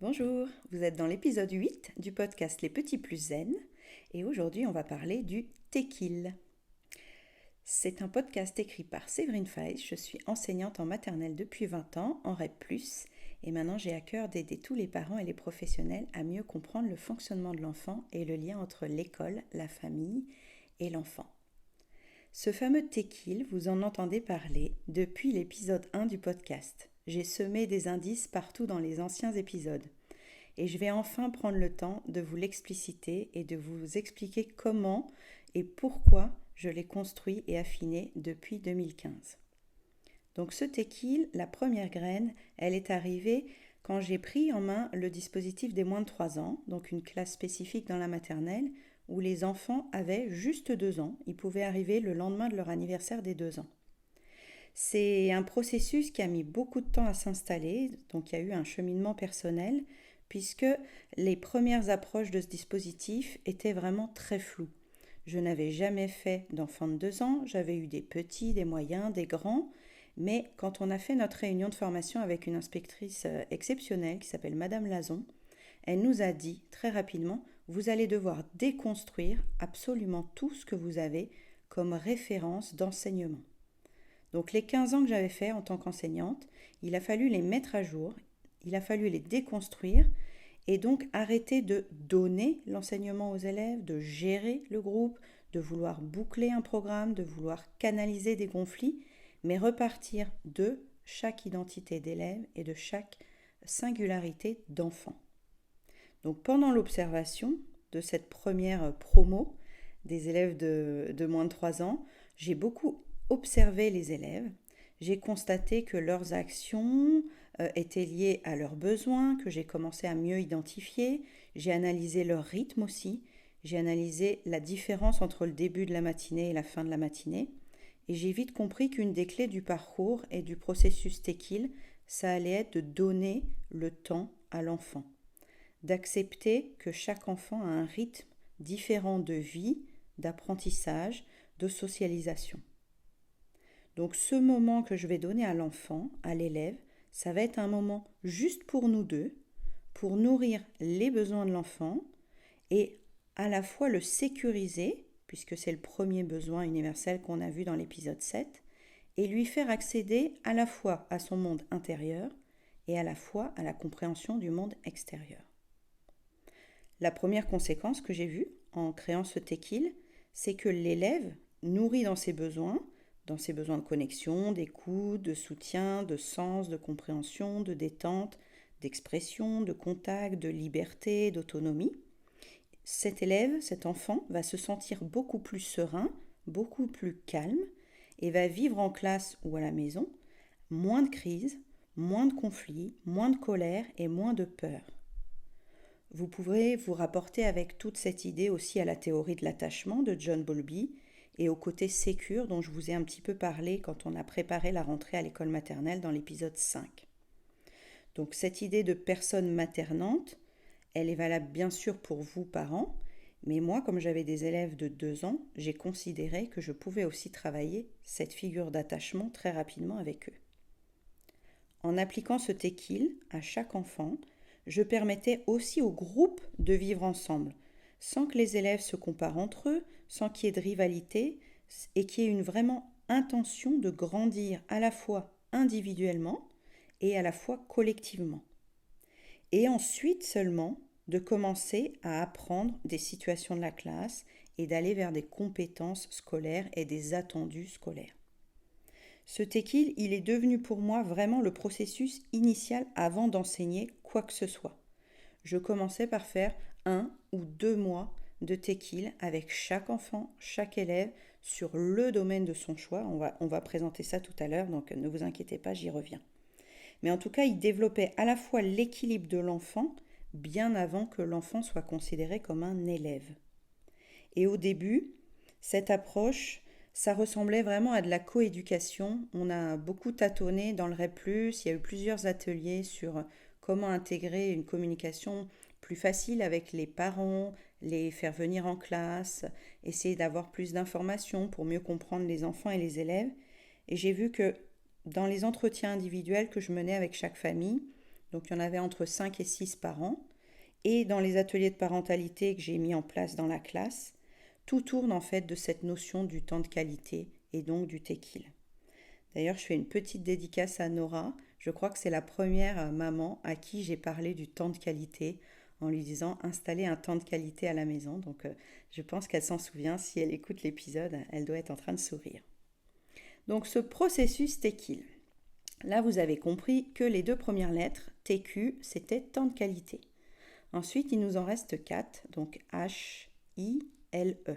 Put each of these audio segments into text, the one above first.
Bonjour, vous êtes dans l'épisode 8 du podcast Les Petits Plus Zen et aujourd'hui on va parler du Tekil. C'est un podcast écrit par Séverine Feiss, je suis enseignante en maternelle depuis 20 ans en REP+, et maintenant j'ai à cœur d'aider tous les parents et les professionnels à mieux comprendre le fonctionnement de l'enfant et le lien entre l'école, la famille et l'enfant. Ce fameux Tekil, vous en entendez parler depuis l'épisode 1 du podcast. J'ai semé des indices partout dans les anciens épisodes. Et je vais enfin prendre le temps de vous l'expliciter et de vous expliquer comment et pourquoi je l'ai construit et affiné depuis 2015. Donc ce Tekil, la première graine, elle est arrivée quand j'ai pris en main le dispositif des moins de 3 ans, donc une classe spécifique dans la maternelle, où les enfants avaient juste 2 ans. Ils pouvaient arriver le lendemain de leur anniversaire des 2 ans. C'est un processus qui a mis beaucoup de temps à s'installer, donc il y a eu un cheminement personnel, puisque les premières approches de ce dispositif étaient vraiment très floues. Je n'avais jamais fait d'enfants de 2 ans, j'avais eu des petits, des moyens, des grands, mais quand on a fait notre réunion de formation avec une inspectrice exceptionnelle qui s'appelle Madame Lazon, elle nous a dit très rapidement, vous allez devoir déconstruire absolument tout ce que vous avez comme référence d'enseignement. Donc les 15 ans que j'avais fait en tant qu'enseignante, il a fallu les mettre à jour, il a fallu les déconstruire et donc arrêter de donner l'enseignement aux élèves, de gérer le groupe, de vouloir boucler un programme, de vouloir canaliser des conflits, mais repartir de chaque identité d'élève et de chaque singularité d'enfant. Donc pendant l'observation de cette première promo des élèves de moins de 3 ans, j'ai beaucoup observé les élèves. J'ai constaté que leurs actions étaient liées à leurs besoins, que j'ai commencé à mieux identifier. J'ai analysé leur rythme aussi. J'ai analysé la différence entre le début de la matinée et la fin de la matinée. Et j'ai vite compris qu'une des clés du parcours et du processus Tekil, ça allait être de donner le temps à l'enfant. D'accepter que chaque enfant a un rythme différent de vie, d'apprentissage, de socialisation. Donc ce moment que je vais donner à l'enfant, à l'élève, ça va être un moment juste pour nous deux, pour nourrir les besoins de l'enfant et à la fois le sécuriser, puisque c'est le premier besoin universel qu'on a vu dans l'épisode 7, et lui faire accéder à la fois à son monde intérieur et à la fois à la compréhension du monde extérieur. La première conséquence que j'ai vue en créant ce Tekil, c'est que l'élève, nourri dans ses besoins de connexion, d'écoute, de soutien, de sens, de compréhension, de détente, d'expression, de contact, de liberté, d'autonomie, cet élève, cet enfant, va se sentir beaucoup plus serein, beaucoup plus calme et va vivre en classe ou à la maison moins de crises, moins de conflits, moins de colère et moins de peur. Vous pourrez vous rapporter avec toute cette idée aussi à la théorie de l'attachement de John Bowlby et au côté sécure dont je vous ai un petit peu parlé quand on a préparé la rentrée à l'école maternelle dans l'épisode 5. Donc cette idée de personne maternante, elle est valable bien sûr pour vous parents, mais moi comme j'avais des élèves de 2 ans, j'ai considéré que je pouvais aussi travailler cette figure d'attachement très rapidement avec eux. En appliquant ce Tekil à chaque enfant, je permettais aussi au groupe de vivre ensemble, sans que les élèves se comparent entre eux, sans qu'il y ait de rivalité et qu'il y ait une vraiment intention de grandir à la fois individuellement et à la fois collectivement. Et ensuite seulement de commencer à apprendre des situations de la classe et d'aller vers des compétences scolaires et des attendus scolaires. Ce Tekil, il est devenu pour moi vraiment le processus initial avant d'enseigner quoi que ce soit. Je commençais par faire 1 ou 2 mois de Tekil avec chaque enfant, chaque élève, sur le domaine de son choix. On va présenter ça tout à l'heure, donc ne vous inquiétez pas, j'y reviens. Mais en tout cas, il développait à la fois l'équilibre de l'enfant, bien avant que l'enfant soit considéré comme un élève. Et au début, cette approche, ça ressemblait vraiment à de la coéducation. On a beaucoup tâtonné dans le REP+, il y a eu plusieurs ateliers sur comment intégrer une communication plus facile avec les parents, les faire venir en classe, essayer d'avoir plus d'informations pour mieux comprendre les enfants et les élèves. Et j'ai vu que dans les entretiens individuels que je menais avec chaque famille, Donc il y en avait entre 5 et 6 par an. Et dans les ateliers de parentalité que j'ai mis en place dans la classe, tout tourne en fait de cette notion du temps de qualité et donc du tequil. D'ailleurs, je fais une petite dédicace à Nora. Je crois que c'est la première maman à qui j'ai parlé du temps de qualité en lui disant installer un temps de qualité à la maison. Donc je pense qu'elle s'en souvient. Si elle écoute l'épisode, elle doit être en train de sourire. Donc ce processus tequil. Là, vous avez compris que les 2 premières lettres, TQ, c'était temps de qualité. Ensuite, il nous en reste 4, donc H, I, L, E.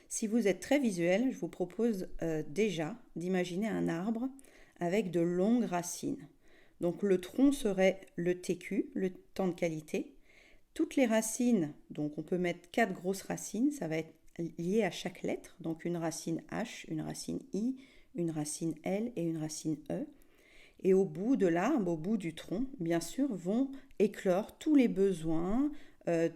Si vous êtes très visuel, je vous propose déjà d'imaginer un arbre avec de longues racines. Donc le tronc serait le TQ, le temps de qualité. Toutes les racines, donc on peut mettre 4 grosses racines, ça va être lié à chaque lettre. Donc une racine H, une racine I, une racine L et une racine E. Et au bout de l'arbre, au bout du tronc, bien sûr, vont éclore tous les besoins,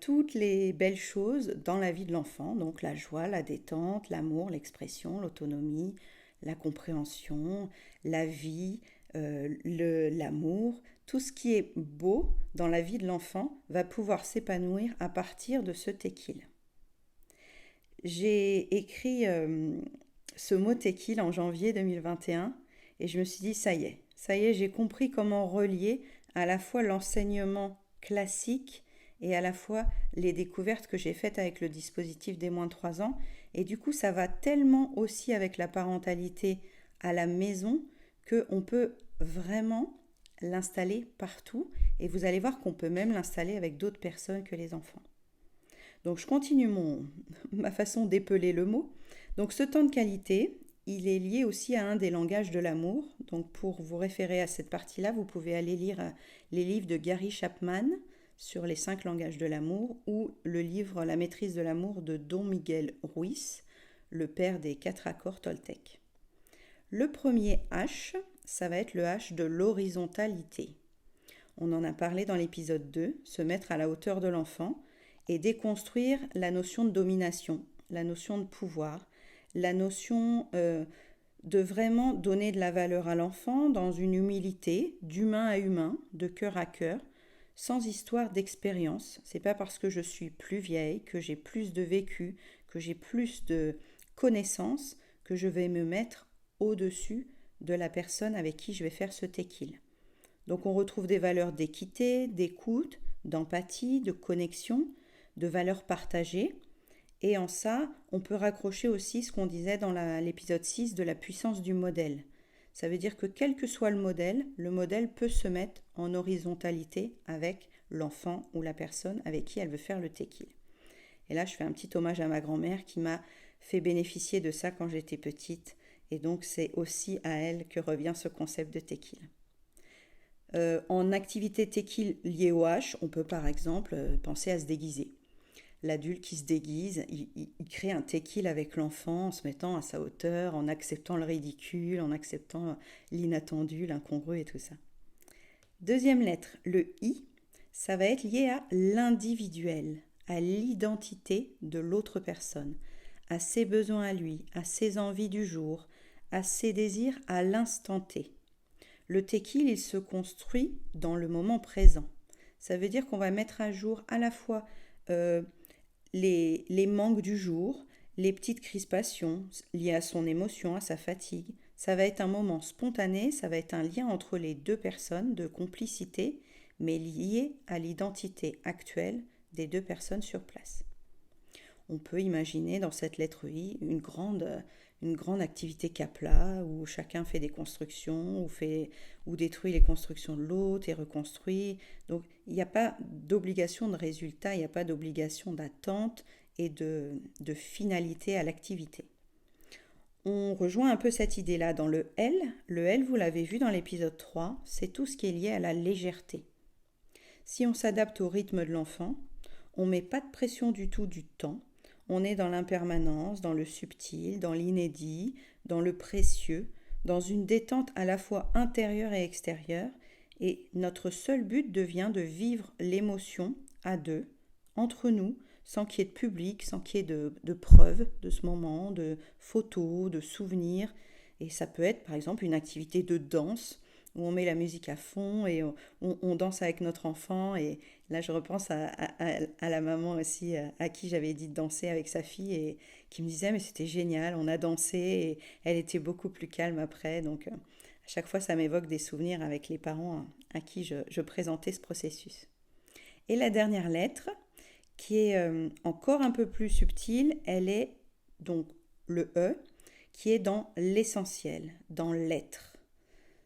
toutes les belles choses dans la vie de l'enfant. Donc la joie, la détente, l'amour, l'expression, l'autonomie, la compréhension, la vie, l'amour. Tout ce qui est beau dans la vie de l'enfant va pouvoir s'épanouir à partir de ce tequil. J'ai écrit ce mot tequil en janvier 2021 et je me suis dit, ça y est, j'ai compris comment relier à la fois l'enseignement classique et à la fois les découvertes que j'ai faites avec le dispositif des moins de 3 ans. Et du coup, ça va tellement aussi avec la parentalité à la maison qu'on peut vraiment l'installer partout. Et vous allez voir qu'on peut même l'installer avec d'autres personnes que les enfants. Donc je continue ma façon d'épeler le mot. Donc ce temps de qualité, il est lié aussi à un des langages de l'amour. Donc pour vous référer à cette partie-là, vous pouvez aller lire les livres de Gary Chapman sur les 5 langages de l'amour ou le livre La maîtrise de l'amour de Don Miguel Ruiz, le père des 4 accords toltèques. Le premier H, ça va être le H de l'horizontalité. On en a parlé dans l'épisode 2, se mettre à la hauteur de l'enfant et déconstruire la notion de domination, la notion de pouvoir, la notion de vraiment donner de la valeur à l'enfant dans une humilité, d'humain à humain, de cœur à cœur, sans histoire d'expérience. C'est pas parce que je suis plus vieille, que j'ai plus de vécu, que j'ai plus de connaissances, que je vais me mettre au-dessus de la personne avec qui je vais faire ce tequil. Donc on retrouve des valeurs d'équité, d'écoute, d'empathie, de connexion, de valeurs partagées. Et en ça, on peut raccrocher aussi ce qu'on disait dans l'épisode 6 de la puissance du modèle. Ça veut dire que quel que soit le modèle peut se mettre en horizontalité avec l'enfant ou la personne avec qui elle veut faire le tequil. Et là, je fais un petit hommage à ma grand-mère qui m'a fait bénéficier de ça quand j'étais petite. Et donc, c'est aussi à elle que revient ce concept de tequil. En activité tequil liée au H, on peut par exemple penser à se déguiser. L'adulte qui se déguise, il crée un tequil avec l'enfant en se mettant à sa hauteur, en acceptant le ridicule, en acceptant l'inattendu, l'incongru et tout ça. Deuxième lettre, le I, ça va être lié à l'individuel, à l'identité de l'autre personne, à ses besoins à lui, à ses envies du jour, à ses désirs à l'instant T. Le tequil, il se construit dans le moment présent. Ça veut dire qu'on va mettre à jour à la fois les manques du jour, les petites crispations liées à son émotion, à sa fatigue. Ça va être un moment spontané, ça va être un lien entre les 2 personnes de complicité, mais lié à l'identité actuelle des 2 personnes sur place. On peut imaginer dans cette lettre I une grande activité Capla où chacun fait des constructions ou détruit les constructions de l'autre et reconstruit. Donc il n'y a pas d'obligation de résultat, il n'y a pas d'obligation d'attente et de finalité à l'activité. On rejoint un peu cette idée-là dans le L. Le L, vous l'avez vu dans l'épisode 3, c'est tout ce qui est lié à la légèreté. Si on s'adapte au rythme de l'enfant, on ne met pas de pression du tout du temps. On est dans l'impermanence, dans le subtil, dans l'inédit, dans le précieux, dans une détente à la fois intérieure et extérieure. Et notre seul but devient de vivre l'émotion à 2, entre nous, sans qu'il y ait de public, sans qu'il y ait de preuves de ce moment, de photos, de souvenirs. Et ça peut être par exemple une activité de danse où on met la musique à fond et on danse avec notre enfant. Et là, je repense à la maman aussi à qui j'avais dit de danser avec sa fille et qui me disait, mais c'était génial, on a dansé et elle était beaucoup plus calme après. Donc, à chaque fois, ça m'évoque des souvenirs avec les parents à qui je présentais ce processus. Et la dernière lettre, qui est encore un peu plus subtile, elle est donc le E, qui est dans l'essentiel, dans l'être.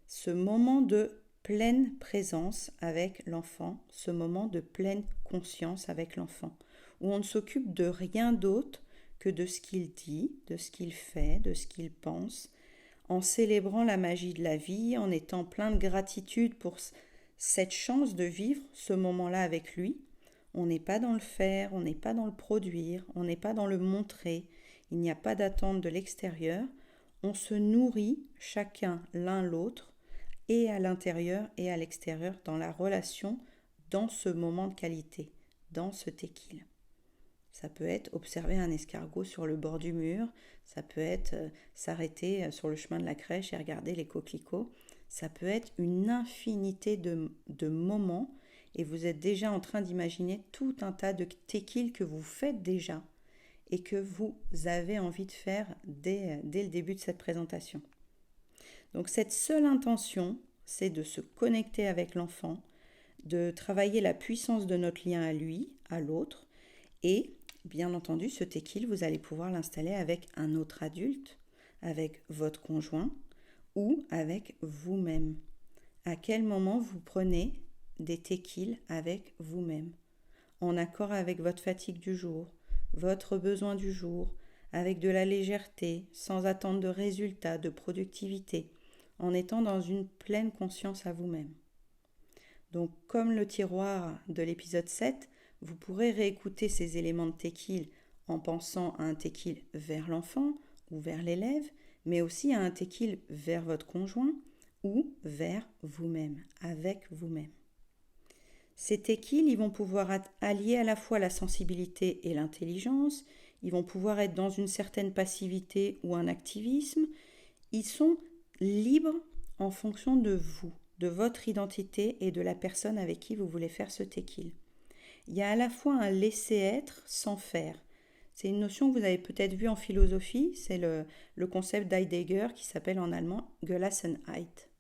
Ce moment de pleine présence avec l'enfant, ce moment de pleine conscience avec l'enfant, où on ne s'occupe de rien d'autre que de ce qu'il dit, de ce qu'il fait, de ce qu'il pense, en célébrant la magie de la vie, en étant plein de gratitude pour cette chance de vivre ce moment-là avec lui. On n'est pas dans le faire, on n'est pas dans le produire, on n'est pas dans le montrer, il n'y a pas d'attente de l'extérieur, on se nourrit chacun l'un l'autre, et à l'intérieur et à l'extérieur, dans la relation, dans ce moment de qualité, dans ce tequil. Ça peut être observer un escargot sur le bord du mur, ça peut être s'arrêter sur le chemin de la crèche et regarder les coquelicots, ça peut être une infinité de moments et vous êtes déjà en train d'imaginer tout un tas de tequil que vous faites déjà et que vous avez envie de faire dès le début de cette présentation. Donc cette seule intention, c'est de se connecter avec l'enfant, de travailler la puissance de notre lien à lui, à l'autre, et bien entendu, ce tequil, vous allez pouvoir l'installer avec un autre adulte, avec votre conjoint ou avec vous-même. À quel moment vous prenez des tequils avec vous-même, en accord avec votre fatigue du jour, votre besoin du jour, avec de la légèreté, sans attendre de résultats, de productivité, en étant dans une pleine conscience à vous-même. Donc, comme le tiroir de l'épisode 7, vous pourrez réécouter ces éléments de tequil en pensant à un tequil vers l'enfant ou vers l'élève, mais aussi à un tequil vers votre conjoint ou vers vous-même, avec vous-même. Ces tequils, ils vont pouvoir allier à la fois la sensibilité et l'intelligence, ils vont pouvoir être dans une certaine passivité ou un activisme, ils sont libres en fonction de vous, de votre identité et de la personne avec qui vous voulez faire ce tequil. Il y a à la fois un laisser-être sans faire. C'est une notion que vous avez peut-être vue en philosophie, c'est le concept d'Heidegger qui s'appelle en allemand Gelassenheit.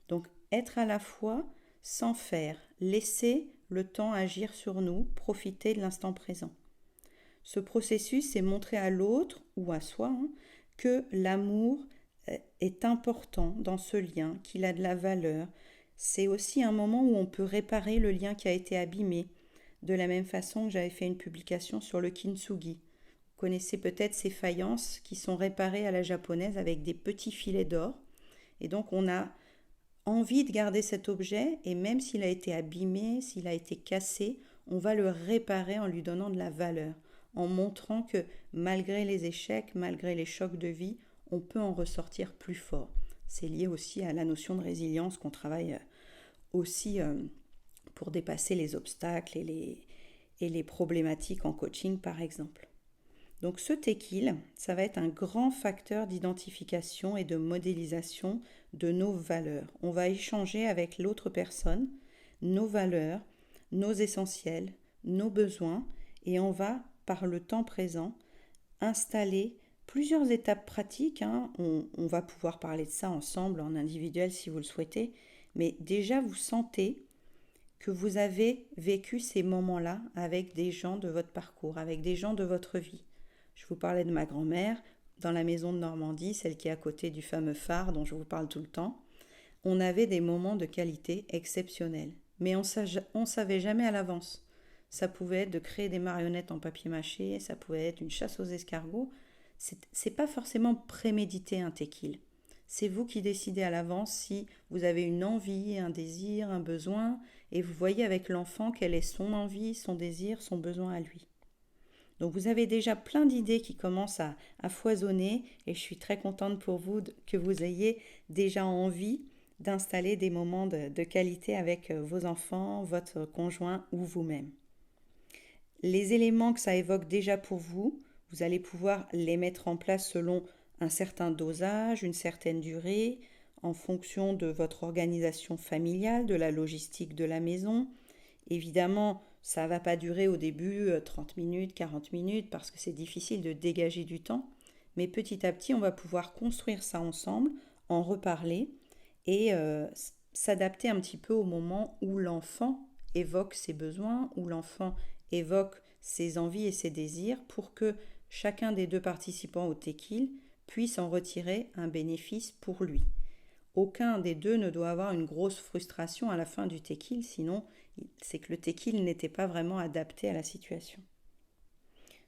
Donc être à la fois sans faire, laisser le temps agir sur nous, profiter de l'instant présent. Ce processus, c'est montrer à l'autre ou à soi que l'amour est important dans ce lien, qu'il a de la valeur. C'est aussi un moment où on peut réparer le lien qui a été abîmé, de la même façon que j'avais fait une publication sur le kintsugi. Vous connaissez peut-être ces faïences qui sont réparées à la japonaise avec des petits filets d'or. Et donc on a envie de garder cet objet et même s'il a été abîmé, s'il a été cassé, on va le réparer en lui donnant de la valeur, en montrant que malgré les échecs, malgré les chocs de vie, on peut en ressortir plus fort. C'est lié aussi à la notion de résilience qu'on travaille aussi pour dépasser les obstacles et les problématiques en coaching par exemple. Donc ce tequil, ça va être un grand facteur d'identification et de modélisation de nos valeurs. On va échanger avec l'autre personne nos valeurs, nos essentiels, nos besoins et on va, par le temps présent, installer plusieurs étapes pratiques. On va pouvoir parler de ça ensemble en individuel si vous le souhaitez, mais déjà vous sentez que vous avez vécu ces moments-là avec des gens de votre parcours, avec des gens de votre vie. Je vous parlais de ma grand-mère dans la maison de Normandie, celle qui est à côté du fameux phare dont je vous parle tout le temps. On avait des moments de qualité exceptionnels, mais on ne savait jamais à l'avance. Ça pouvait être de créer des marionnettes en papier mâché, ça pouvait être une chasse aux escargots. C'est pas forcément prémédité un tequil. C'est vous qui décidez à l'avance si vous avez une envie, un désir, un besoin, et vous voyez avec l'enfant quelle est son envie, son désir, son besoin à lui. Donc vous avez déjà plein d'idées qui commencent à foisonner et je suis très contente pour vous que vous ayez déjà envie d'installer des moments de qualité avec vos enfants, votre conjoint ou vous-même. Les éléments que ça évoque déjà pour vous, vous allez pouvoir les mettre en place selon un certain dosage, une certaine durée, en fonction de votre organisation familiale, de la logistique de la maison. Évidemment, ça ne va pas durer au début 30 minutes, 40 minutes parce que c'est difficile de dégager du temps. Mais petit à petit, on va pouvoir construire ça ensemble, en reparler et s'adapter un petit peu au moment où l'enfant évoque ses besoins, où l'enfant évoque ses envies et ses désirs pour que chacun des deux participants au tequil puisse en retirer un bénéfice pour lui. Aucun des deux ne doit avoir une grosse frustration à la fin du tequil, sinon c'est que le tequil n'était pas vraiment adapté à la situation.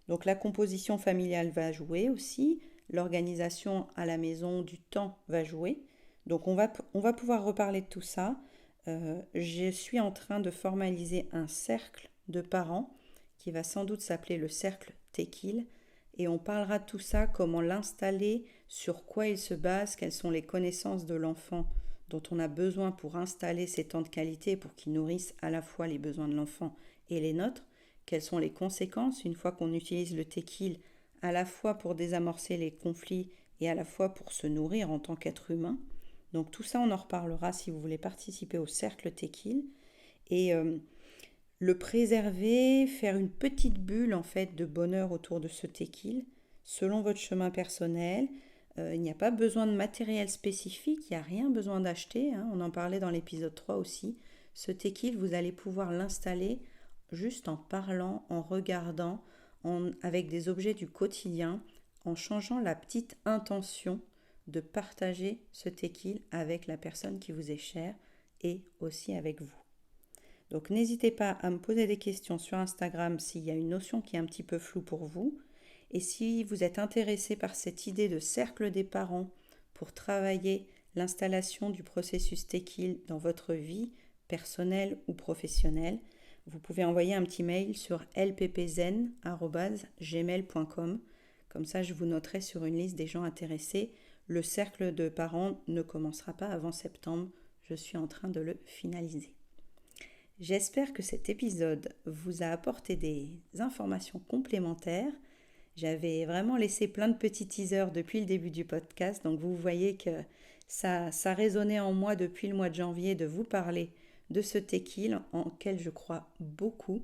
Donc la composition familiale va jouer aussi, l'organisation à la maison du temps va jouer. Donc on va pouvoir reparler de tout ça. Je suis en train de formaliser un cercle de parents qui va sans doute s'appeler le cercle tequil. Et on parlera de tout ça, comment l'installer, sur quoi il se base, quelles sont les connaissances de l'enfant dont on a besoin pour installer ces temps de qualité pour qu'ils nourrissent à la fois les besoins de l'enfant et les nôtres, quelles sont les conséquences une fois qu'on utilise le tequil à la fois pour désamorcer les conflits et à la fois pour se nourrir en tant qu'être humain. Donc tout ça on en reparlera si vous voulez participer au cercle tequil. Et le préserver, faire une petite bulle en fait de bonheur autour de ce tequil, selon votre chemin personnel. Il n'y a pas besoin de matériel spécifique, il n'y a rien besoin d'acheter, hein. On en parlait dans l'épisode 3 aussi. Ce tequil, vous allez pouvoir l'installer juste en parlant, en regardant, avec des objets du quotidien, en changeant la petite intention de partager ce tequil avec la personne qui vous est chère et aussi avec vous. Donc n'hésitez pas à me poser des questions sur Instagram s'il y a une notion qui est un petit peu floue pour vous. Et si vous êtes intéressé par cette idée de cercle des parents pour travailler l'installation du processus tequil dans votre vie personnelle ou professionnelle, vous pouvez envoyer un petit mail sur lppzen@gmail.com. Comme ça, je vous noterai sur une liste des gens intéressés. Le cercle de parents ne commencera pas avant septembre. Je suis en train de le finaliser. J'espère que cet épisode vous a apporté des informations complémentaires. J'avais vraiment laissé plein de petits teasers depuis le début du podcast, donc vous voyez que ça résonnait en moi depuis le mois de janvier de vous parler de ce tequil en lequel je crois beaucoup.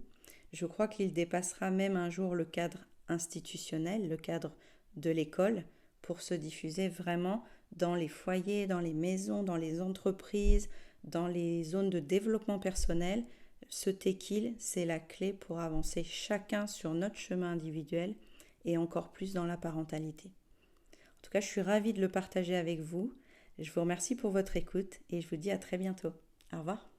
Je crois qu'il dépassera même un jour le cadre institutionnel, le cadre de l'école, pour se diffuser vraiment dans les foyers, dans les maisons, dans les entreprises, dans les zones de développement personnel. Ce tequil, c'est la clé pour avancer chacun sur notre chemin individuel et encore plus dans la parentalité. En tout cas, je suis ravie de le partager avec vous. Je vous remercie pour votre écoute et je vous dis à très bientôt. Au revoir.